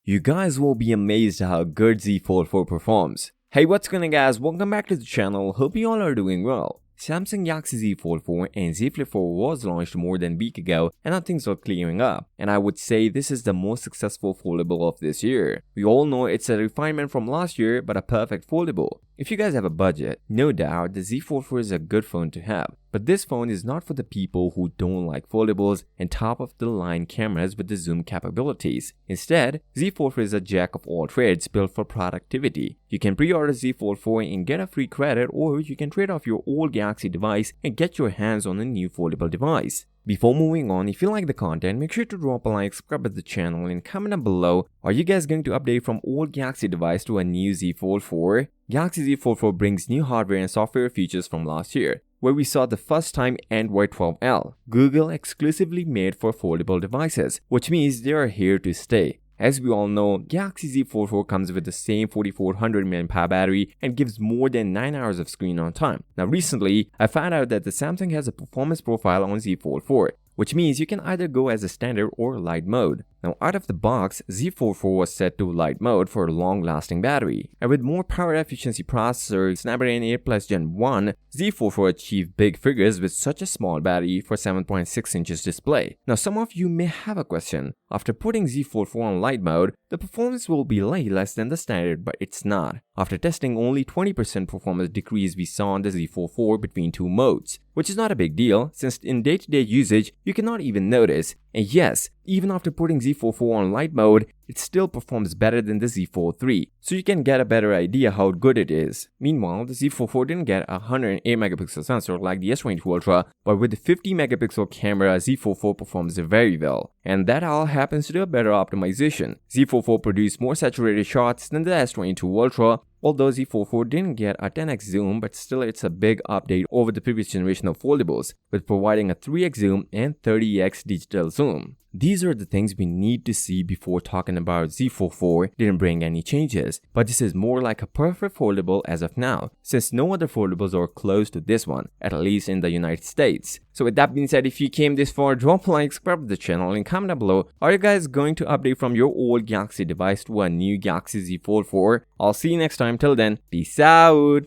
You guys will be amazed at how good Z Fold 4 performs. Hey, what's going on guys, welcome back to the channel, hope you all are doing well. Samsung Galaxy Z Fold 4 and Z Flip 4 was launched more than a week ago and now things are clearing up, and I would say this is the most successful foldable of this year. We all know it's a refinement from last year but a perfect foldable. If you guys have a budget, no doubt the Z Fold 4 is a good phone to have. But this phone is not for the people who don't like foldables and top of the line cameras with the zoom capabilities. Instead, Z Fold 4 is a jack of all trades built for productivity. You can pre-order Z Fold 4 and get a free credit, or you can trade off your old Galaxy device and get your hands on a new foldable device. Before moving on, if you like the content, make sure to drop a like, subscribe to the channel and comment down below. Are you guys going to update from old Galaxy device to a new Z Fold 4? Galaxy Z Fold 4 brings new hardware and software features from last year, where we saw the first time Android 12L, Google exclusively made for foldable devices, which means they are here to stay. As we all know, Galaxy Z Fold 4 comes with the same 4400 mAh battery and gives more than 9 hours of screen on time. Now recently, I found out that the Samsung has a performance profile on Z Fold 4, which means you can either go as a standard or light mode. Now out of the box, Z Fold 4 was set to light mode for a long-lasting battery. And with more power efficiency processor, Snapdragon 8 Plus Gen 1, Z Fold 4 achieved big figures with such a small battery for 7.6 inches display. Now some of you may have a question. After putting Z Fold 4 on light mode, the performance will be less than the standard, but it's not. After testing, only 20% performance decrease we saw on the Z Fold 4 between two modes, which is not a big deal since in day-to-day usage you cannot even notice. And yes, even after putting Z Fold 4 on light mode, it still performs better than the Z Fold 3, so you can get a better idea how good it is. Meanwhile, the Z Fold 4 didn't get a 108 megapixel sensor like the S22 Ultra, but with the 50 megapixel camera, Z Fold 4 performs very well. And that all happens to do a better optimization. Z Fold 4 produced more saturated shots than the S22 Ultra, although Z Fold 4 didn't get a 10x zoom, but still it's a big update over the previous generation of foldables, with providing a 3x zoom and 30x digital zoom. These are the things we need to see before talking about Z Fold 4 didn't bring any changes, but this is more like a perfect foldable as of now, since no other foldables are close to this one, at least in the United States. So with that being said, if you came this far, drop a like, subscribe to the channel and comment down below. Are you guys going to update from your old Galaxy device to a new Galaxy Z Fold 4? I'll see you next time. Till then, peace out.